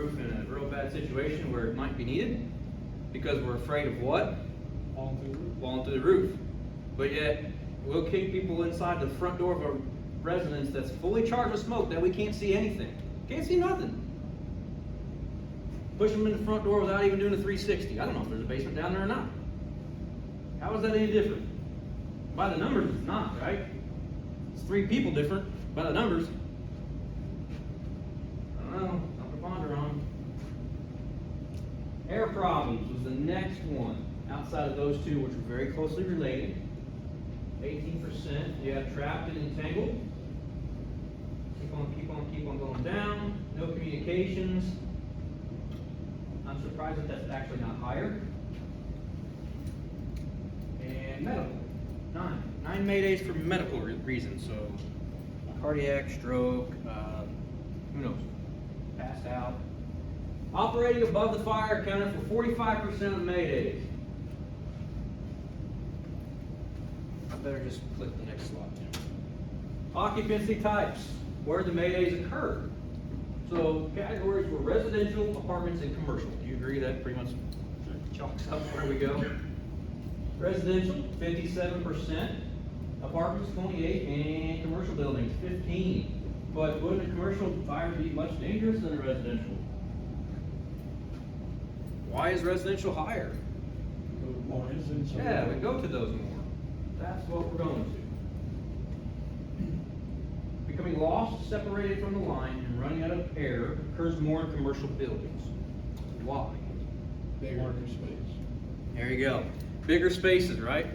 roof in a real bad situation where it might be needed because we're afraid of what? Falling through the roof. Falling through the roof. But yet, we'll kick people inside the front door of a residence that's fully charged with smoke that we can't see anything. Can't see nothing. Push them in the front door without even doing a 360. I don't know if there's a basement down there or not. How is that any different? By the numbers, it's not, right? It's 3 people different by the numbers. I don't know, something to ponder on. Air problems was the next one, outside of those two, which are very closely related. 18%, you have trapped and entangled. Keep on going down. No communications. I'm surprised that that's actually not higher. And medical, 9. 9 maydays for medical reasons. So cardiac, stroke, who knows? Passed out. Operating above the fire accounted for 45% of the maydays. I better just click the next slide. Occupancy types, where the maydays occur. So categories were residential, apartments, and commercial. Do you agree that pretty much chalks up where we go? Residential, 57%. Apartments, 28%, and commercial buildings, 15%. But wouldn't a commercial fire be much dangerous than a residential? Why is residential higher? More incidents. Yeah, we go to those more. That's what we're going to. Becoming lost, separated from the line, and running out of air occurs more in commercial buildings. Why? Larger space. There you go. Bigger spaces, right?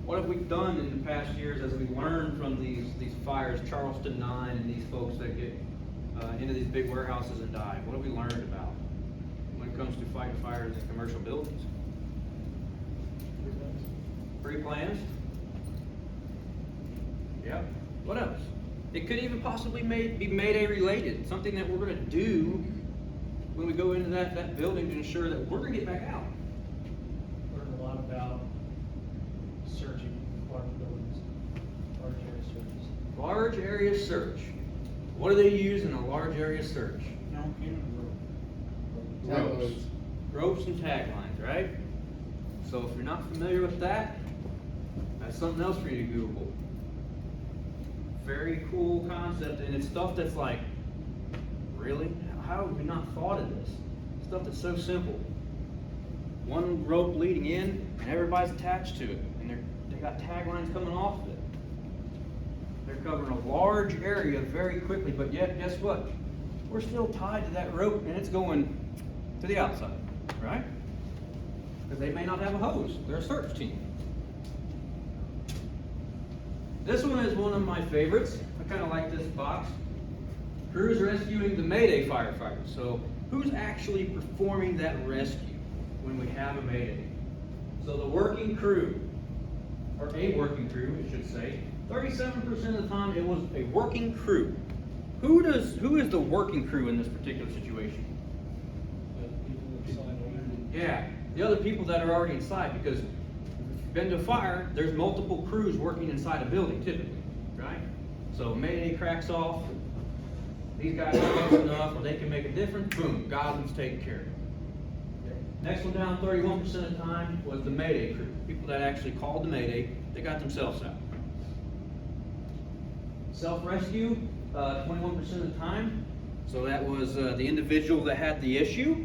What have we done in the past years as we learned from these fires, Charleston 9 and these folks that get into these big warehouses and die? What have we learned about when it comes to fighting fires in commercial buildings? Pre-plans? Yep. What else? It could even possibly be Mayday related. Something that we're going to do when we go into that building to ensure that we're going to get back out. Learned a lot about searching large buildings, large area searches. Large area search. What do they use in a large area search? No, human Ropes. Ropes and taglines, right? So if you're not familiar with that, that's something else for you to Google. Very cool concept, and it's stuff that's like, really? How have we not thought of this? Stuff that's so simple. One rope leading in, and everybody's attached to it, and they got taglines coming off of it. They're covering a large area very quickly, but yet, guess what? We're still tied to that rope, and it's going to the outside, right? Because they may not have a hose. They're a search team. This one is one of my favorites. I kind of like this box. Crews rescuing the Mayday firefighters. So who's actually performing that rescue when we have a Mayday? So the working crew, or a working crew, I should say, 37% of the time it was a working crew. Who is the working crew in this particular situation? The people inside the Yeah, the other people that are already inside, because if you've been to a fire, there's multiple crews working inside a building typically, right? So Mayday cracks off, these guys are close enough where they can make a difference, boom, Goslin's taken care of. Next one down, 31% of the time, was the Mayday crew. People that actually called the Mayday, they got themselves out. Self-rescue, 21% of the time. So that was the individual that had the issue.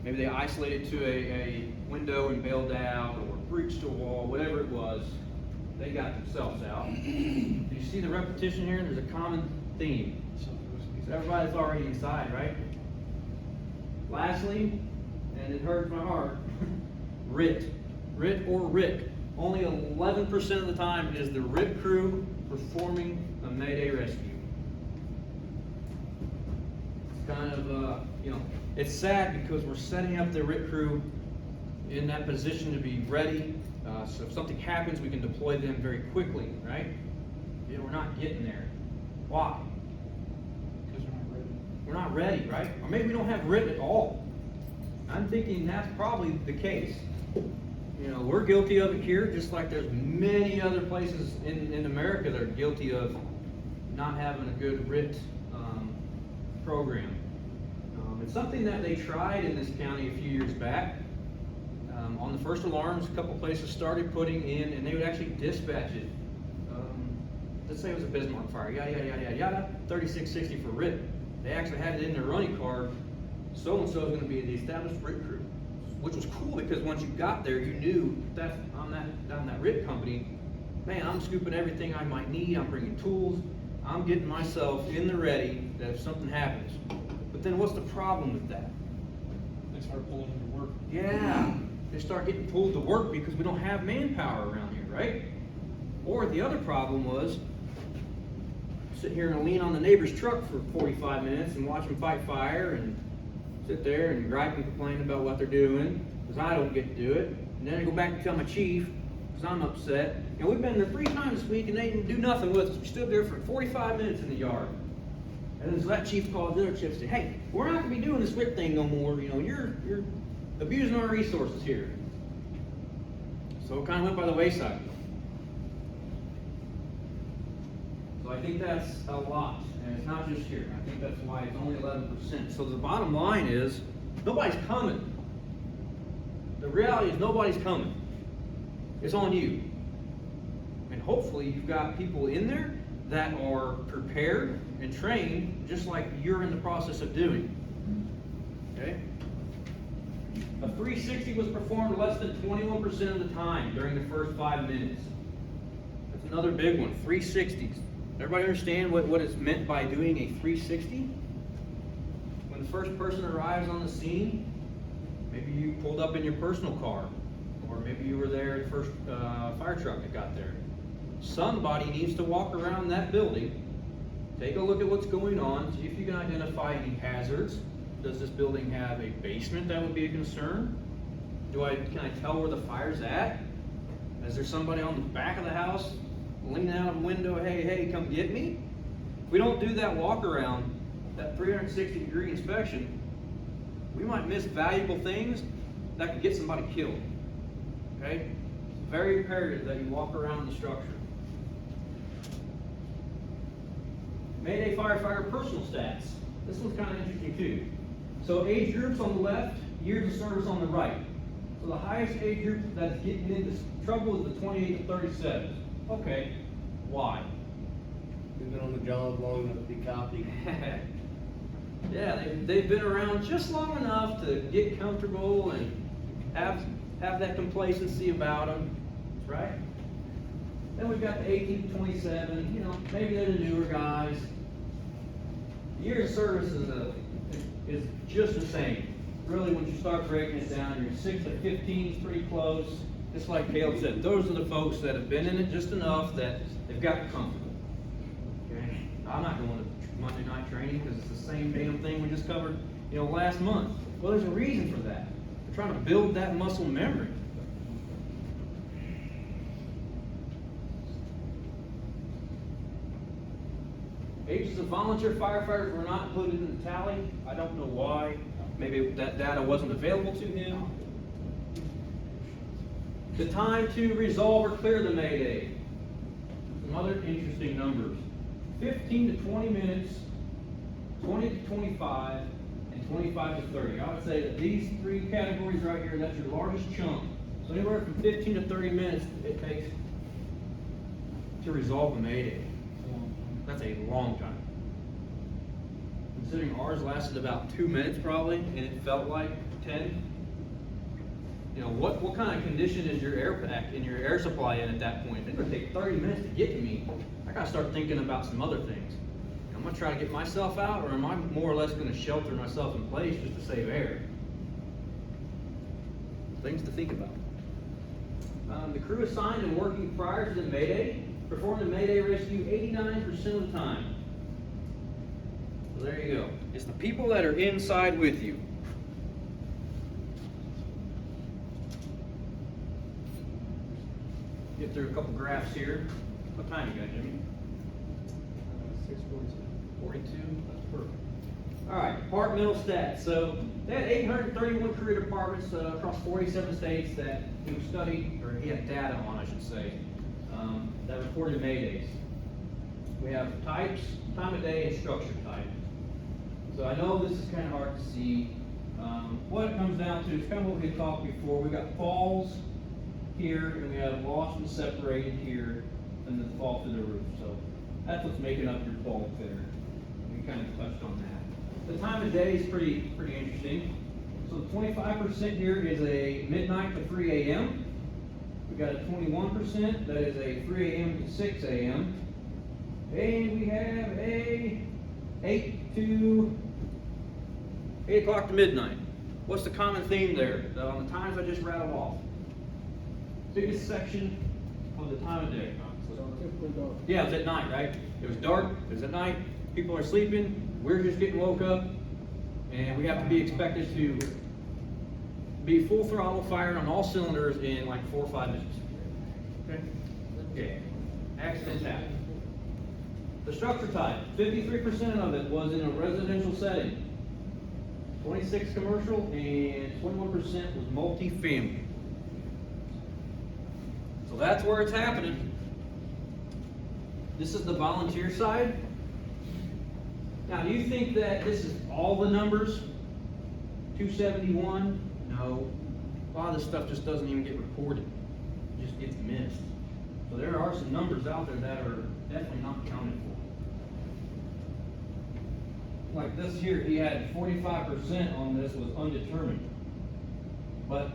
Maybe they isolated to a window and bailed out, or breached a wall, whatever it was. They got themselves out. Do you see the repetition here? There's a common theme. So everybody's already inside, right? Lastly, and it hurts my heart, RIT. RIT or RIC. Only 11% of the time is the RIT crew performing a Mayday rescue. It's kind of, it's sad because we're setting up the RIT crew in that position to be ready. So if something happens, we can deploy them very quickly, right? Yeah, we're not getting there. Why? Because we're not ready. We're not ready, right? Or maybe we don't have RIT at all. I'm thinking that's probably the case. We're guilty of it here, just like there's many other places in America that are guilty of not having a good RIT program. And something that they tried in this county a few years back, on the first alarms, a couple places started putting in, and they would actually dispatch it. Let's say it was a Bismarck fire, yada, yada, yada, yada, yada, 3660 for RIT. They actually had it in their running card, so-and-so is gonna be the established RIT crew. Which was cool, because once you got there, you knew that on that RIT company, man, I'm scooping everything I might need, I'm bringing tools, I'm getting myself in the ready that if something happens. But then what's the problem with that? They start pulling into work. Yeah, they start getting pulled to work because we don't have manpower around here, right? Or the other problem was, sit here and lean on the neighbor's truck for 45 minutes and watch them fight fire and sit there and gripe and complain about what they're doing, because I don't get to do it. And then I go back and tell my chief, because I'm upset. And we've been there 3 times this week and they didn't do nothing with us. We stood there for 45 minutes in the yard. And then so that chief calls the other chief and said, hey, we're not gonna be doing this RIT thing no more. You know, you're abusing our resources here. So it kind of went by the wayside. So I think that's a lot, and it's not just here. I think that's why it's only 11%. So the bottom line is, nobody's coming. The reality is nobody's coming. It's on you. And hopefully you've got people in there that are prepared and trained just like you're in the process of doing. Okay? A 360 was performed less than 21% of the time during the first 5 minutes. That's another big one, 360s. Everybody understand what is meant by doing a 360? When the first person arrives on the scene, maybe you pulled up in your personal car, or maybe you were there at the first fire truck that got there. Somebody needs to walk around that building, take a look at what's going on, see if you can identify any hazards. Does this building have a basement that would be a concern? Can I tell where the fire's at? Is there somebody on the back of the house leaning out of the window, hey, come get me? If we don't do that walk around, that 360-degree inspection, we might miss valuable things that could get somebody killed. Okay? It's very imperative that you walk around the structure. Mayday firefighter personal stats. This one's kind of interesting too. So age groups on the left, years of service on the right. So the highest age group that's getting into trouble is the 28 to 37. Okay, why? We've been on the job long enough to be copied. Yeah, they've been around just long enough to get comfortable and have that complacency about them, right? Then we've got the 18 to 27, you know, maybe they're the newer guys. Years of service is just the same. Really, when you start breaking it down, your 6 to 15 is pretty close. Just like Caleb said, those are the folks that have been in it just enough that they've gotten comfortable. Okay? I'm not going to Monday night training because it's the same damn thing we just covered, last month. Well, there's a reason for that. We're trying to build that muscle memory. Ages of volunteer firefighters were not included in the tally. I don't know why. Maybe that data wasn't available to him. The time to resolve or clear the Mayday. Some other interesting numbers. 15 to 20 minutes, 20 to 25, and 25 to 30. I would say that these 3 categories right here, that's your largest chunk. So anywhere from 15 to 30 minutes it takes to resolve the Mayday. That's a long time. Considering ours lasted about 2 minutes probably, and it felt like 10. What kind of condition is your air pack and your air supply in at that point? If it's gonna take 30 minutes to get to me, I gotta start thinking about some other things. I'm gonna try to get myself out, or am I more or less gonna shelter myself in place just to save air? Things to think about. The crew assigned and working prior to the Mayday performed the Mayday rescue 89% of the time. So there you go. It's the people that are inside with you. Get through a couple graphs here. What time you got, Jimmy? 6:42. 42? That's perfect. All right, departmental stats. So they had 831 career departments across 47 states that he studied, or he had data on, I should say, that reported Maydays. We have types, time of day, and structure type. So I know this is kind of hard to see. What it comes down to is kind of what we had talked before. We got falls here, and we have lost and separated here, and the fall through the roof. So that's what's making up your bulk there. We kind of touched on that. The time of day is pretty interesting. So the 25% here is a midnight to 3 a.m. We got a 21%, that is a 3 a.m. to 6 a.m. And we have a 8 o'clock to midnight. What's the common theme there? On the times I just rattled off. Biggest section of the time of day. Yeah, it was at night, right? It was dark, it was at night, people are sleeping, we're just getting woke up, and we have to be expected to be full throttle firing on all cylinders in like 4 or 5 minutes. Okay? Yeah. Accidents happen. The structure type, 53% of it was in a residential setting. 26 commercial and 21% was multi-family. So that's where it's happening. This is the volunteer side. Now, do you think that this is all the numbers? 271? No. A lot of this stuff just doesn't even get reported. It just gets missed. So there are some numbers out there that are definitely not counted for. Like this here, he had 45% on this was undetermined. But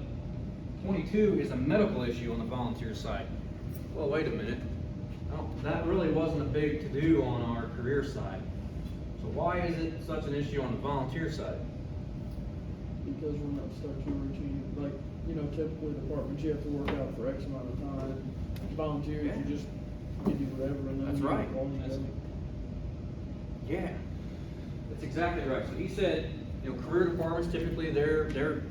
22 is a medical issue on the volunteer side. Well, wait a minute. No, that really wasn't a big to-do on our career side. So why is it such an issue on the volunteer side? Because we're not stuck to a routine, like, you know, typically departments, you have to work out for X amount of time. Volunteers, Yeah. you just give you whatever and then That's you right. roll together. Yeah, that's exactly right. So he said, you know, career departments typically they're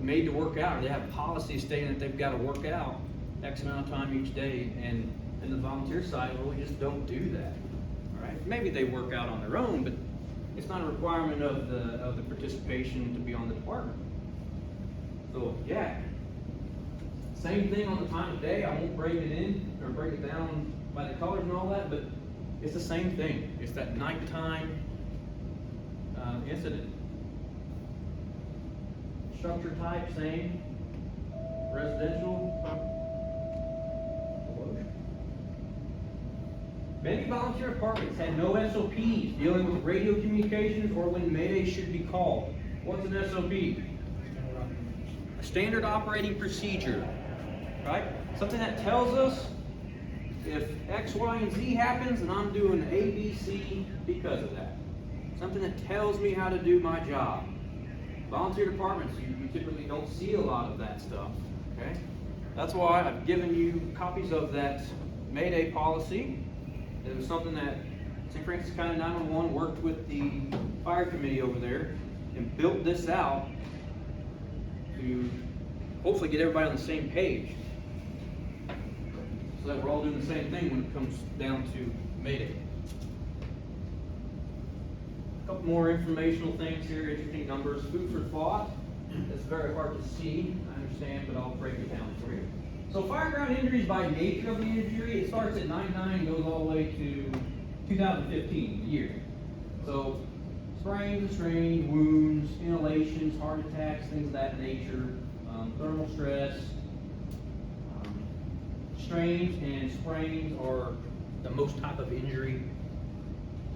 made to work out, or they have policies stating that they've got to work out X amount of time each day, and in the volunteer side, well, we just don't do that. All right, maybe they work out on their own, but it's not a requirement of the participation to be on the department. So yeah, same thing on the time of day. I won't break it in or break it down by the colors and all that, but it's the same thing. It's that nighttime incident. Structure type, same. Residential. Many volunteer departments had no SOPs dealing with radio communications or when Mayday should be called. What's an SOP? A standard operating procedure, right? Something that tells us if X, Y, and Z happens, and I'm doing A, B, C because of that. Something that tells me how to do my job. Volunteer departments, you typically don't see a lot of that stuff, okay? That's why I've given you copies of that Mayday policy. It was something that St. Francis County 911 worked with the fire committee over there and built this out to hopefully get everybody on the same page, so that we're all doing the same thing when it comes down to Mayday. A couple more informational things here, interesting numbers. Food for thought. It's very hard to see, I understand, but I'll break it down for you. So fireground injuries by nature of the injury, it starts at 99 and goes all the way to 2015, the year. So sprains and strains, wounds, inhalations, heart attacks, things of that nature, thermal stress. Strains and sprains are the most type of injury.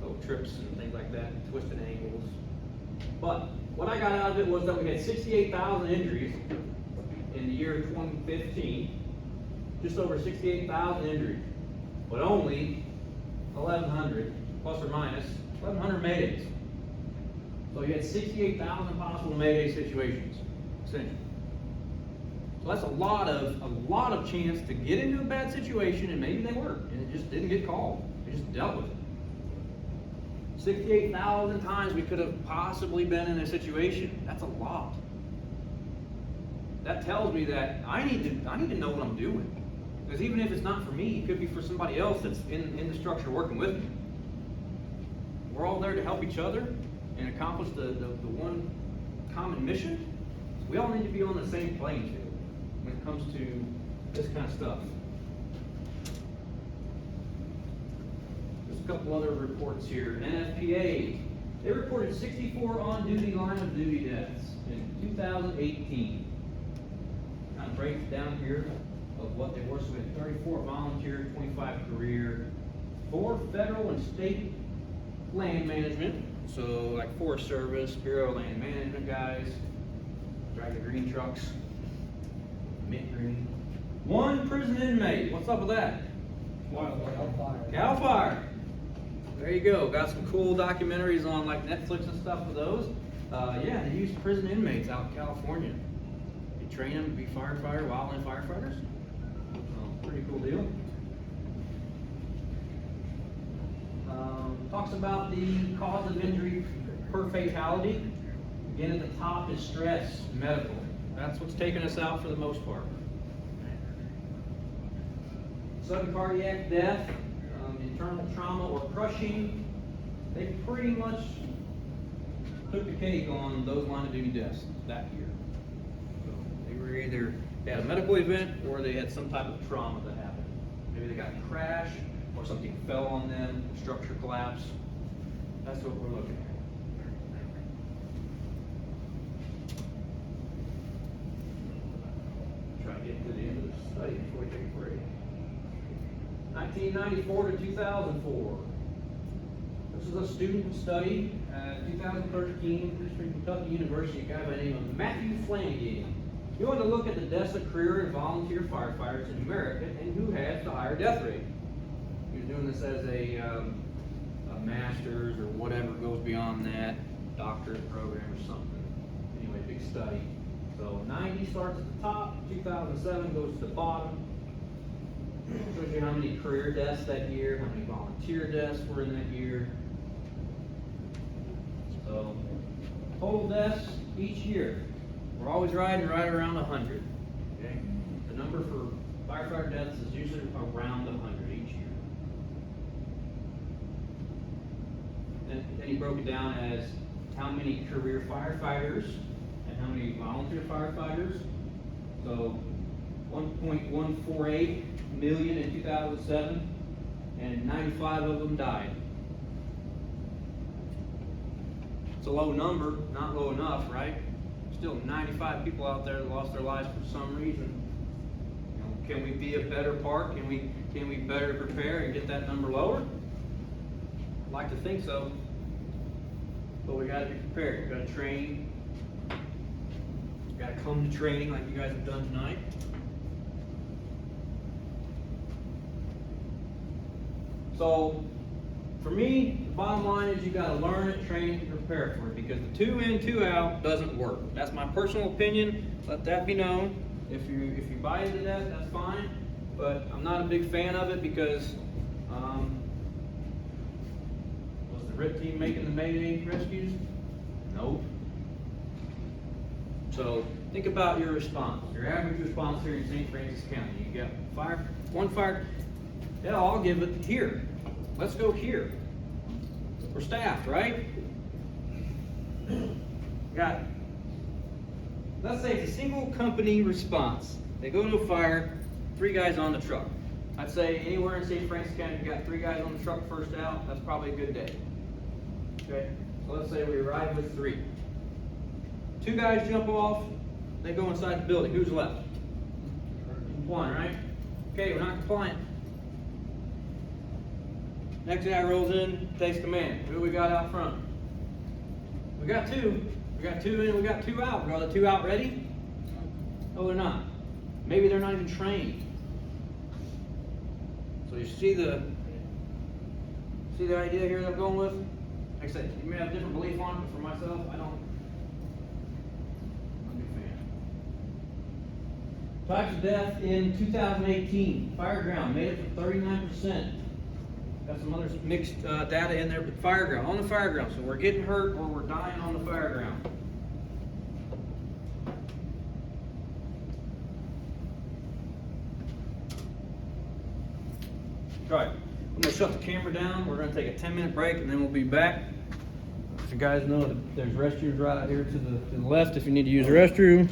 So trips and things like that, twisted ankles. But what I got out of it was that we had 68,000 injuries in the year 2015. Just over 68,000 injuries, but only 1,100, plus or minus, 1,100 Maydays. So you had 68,000 possible Mayday situations, essentially. So that's a lot of chance to get into a bad situation, and maybe they were, and it just didn't get called. They just dealt with it. 68,000 times we could have possibly been in a situation. That's a lot. That tells me that I need to know what I'm doing. Because even if it's not for me, it could be for somebody else that's in the structure working with me. We're all there to help each other and accomplish the one common mission. We all need to be on the same playing field when it comes to this kind of stuff. There's a couple other reports here. NFPA They reported 64 on-duty line of duty deaths in 2018. Kind of breaks down here of what they were. So we had 34 volunteer, 25 career, 4 federal and state land management. So like Forest Service, Bureau of Land Management guys, drive the green trucks, mint green. 1 prison inmate. What's up with that? Cal Fire. There you go. Got some cool documentaries on like Netflix and stuff with those. Yeah, they use prison inmates out in California. They train them to be wildland firefighters. Pretty cool deal. Talks about the cause of injury per fatality. Again, at the top is stress, medical. That's what's taking us out for the most part. Sudden cardiac death, internal trauma or crushing, they pretty much took the cake on those line of duty deaths that year. So they were either they had a medical event or they had some type of trauma that happened. Maybe they got crashed or something fell on them, structure collapse. That's what we're looking at. Try to get to the end of the study before we take a break. 1994 to 2004. This is a student study, 2013, from Kentucky University, a guy by the name of Matthew Flanagan. He wanted to look at the deaths of career and volunteer firefighters in America and who has the higher death rate. He was doing this as a master's or whatever goes beyond that, doctorate program or something. Anyway, big study. So 90 starts at the top, 2007 goes to the bottom. Shows you how many career deaths that year, how many volunteer deaths were in that year. So, total deaths each year. We're always riding right around 100. Okay? The number for firefighter deaths is usually around 100 each year. Then he broke it down as how many career firefighters and how many volunteer firefighters. So, 1.148 million in 2007, and 95 of them died. It's a low number, not low enough, right? Still 95 people out there that lost their lives for some reason. You know, can we be a better part? Can we better prepare and get that number lower? I'd like to think so. But we got to be prepared. We got to train. We got to come to training like you guys have done tonight. So, for me, the bottom line is you got to learn it, train it, and prepare for it, because the 2 in, 2 out doesn't work. That's my personal opinion. Let that be known. If you buy into that, that's fine. But I'm not a big fan of it because was the RIP team making the Mayday rescues? Nope. So think about your response. Your average response here in St. Francis County. You got one fire. Yeah, I'll give it here. Let's go here. We're staffed, right? Got, let's say it's a single company response. They go to a fire, 3 guys on the truck. I'd say anywhere in St. Francis County, you got 3 guys on the truck first out, that's probably a good day. Okay, so let's say we arrive with 3. 2 guys jump off, they go inside the building. Who's left? 1, right? Okay, we're not compliant. Next guy rolls in, takes command. Who do we got out front? We got 2. We got 2 in, we got 2 out. Are the 2 out ready? No, they're not. Maybe they're not even trained. So you see the idea here that I'm going with? Like I said, you may have a different belief on it, but for myself, I'm not a big fan. Types of death in 2018. Fire ground made up for 39%. Got some other mixed data in there, but fire ground, on the fire ground. So we're getting hurt or we're dying on the fire ground. All right, I'm gonna shut the camera down. We're gonna take a 10-minute break and then we'll be back. As you guys know, there's restrooms right out here to the left if you need to use the restroom.